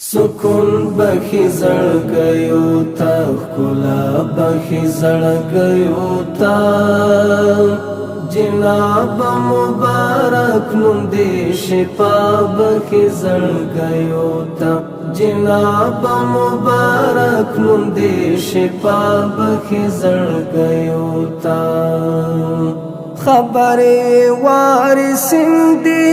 سکون بخی زړګیو تا ښکلا بخی زړګیو تا جناب مبارک نوم دې شفا بخی زړګیو تا جناب مبارک نوم دې شفا بخی زړګیو تا خبره وارثین دي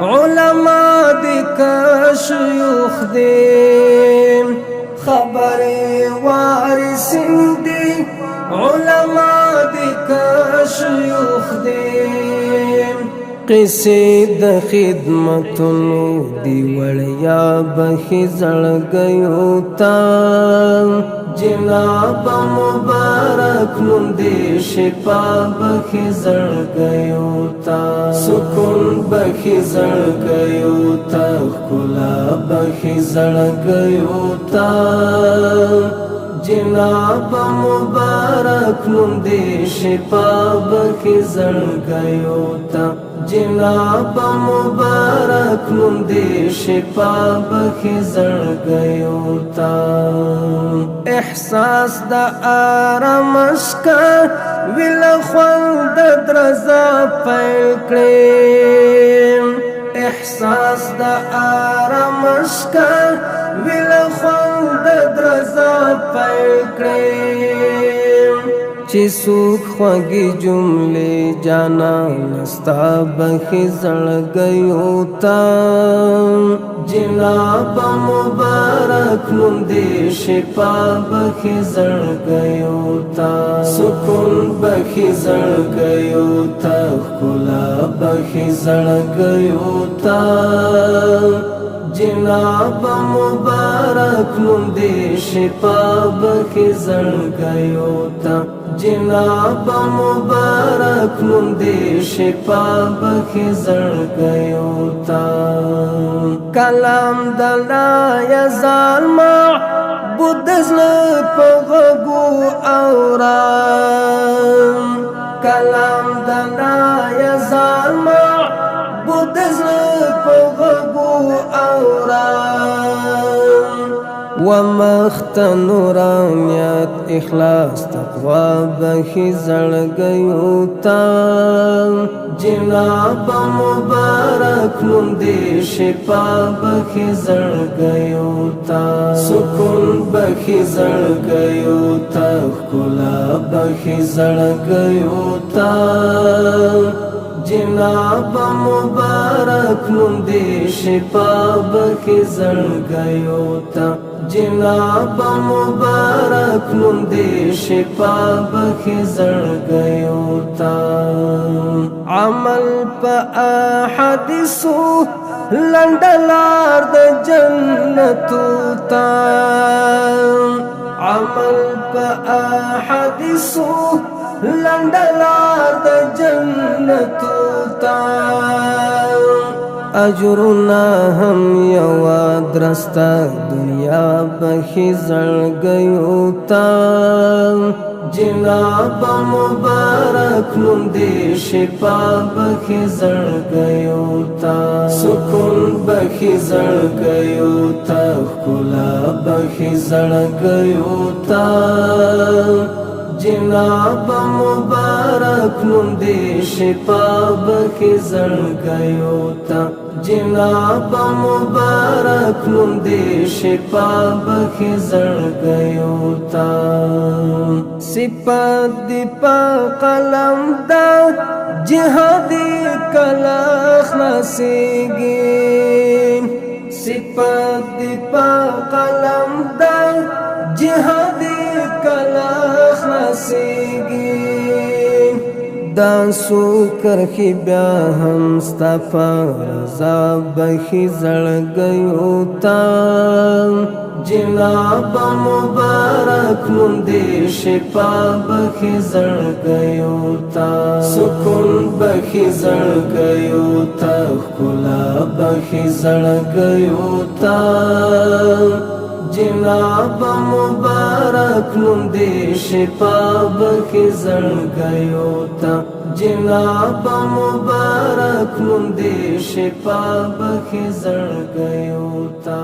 علماء دی کا شیوخ دی خبر وارثین دی علماء دی کا شیوخ دی قصې د خدمتونو دی وړیا بخي زړګیو تا جناب مبارک نوم دې شفا بخي زړګیو تا سکون بخي زړګیو تا ښکلا بخي زړګیو تا جناب مبارک نوم دې شفا بخي زړګیو تا جناب مبارک نوم دې شفا بخي زړګیو تا احساس د آرامش کا ویل خوند درزا پیل کړې احساس د آرامش کا ویل خوند درزا پیل کړې چې څوک خوږې جملې جانا نستا بخي زړګیو تا جناب مبارک نوم دې شفا بخي زړګیو تا سکون بخي زړګیو تا ښکلا بخي زړګیو تا جناب مبارک نوم دې شفا بخي زړګیو تا جناب مبارک نوم دې شفا بخي زړګیو تا کلام د لا یزال معبود زړه په غوږو اورم کلام د لا یزال معبود زړه په غوږو اورم ومخت نورانیت اخلاص تقوا بخي زړګیو تا جناب مبارک نوم دې شفا بخي زړګیو تا سکون بخي زړګیو تا ښکلا بخي زړګیو تا جناب مبارک نوم دې شفا بخي زړګیو تا جناب مبارک نوم دې شفا بخي زړګیو تا عمل په احادیثو لنډلار د جنتو تا عمل په احادیثو لنډلار د جنتو تا اجرنا هم یوا درستا دنیا بخي زړګیو تا جناب مبارک نوم دې شفا بخي زړګیو تا سکون بخي زړګیو تا ښکلا بخي زړګیو تا جناب مبارک نوم دې شفا بخي زړګیو تا جناب مبارک نوم دې شفا بخي زړګیو تا صفات دی په قلم دا جهادي کلا خلاصيږي صفات دی په قلم دا جهادي کلا خلاصيږي دا سوکر خی بیا هم ستفا رضا بخي زړګیو تا جناب مبارک نوم دې شفا بخي زړګیو تا سکون بخي زړګیو تا ښکلا بخي زړګیو تا جناب مبارک نوم دې شفا بخي زړګیو تا جناب مبارک نوم دې شفا بخي زړګیو تا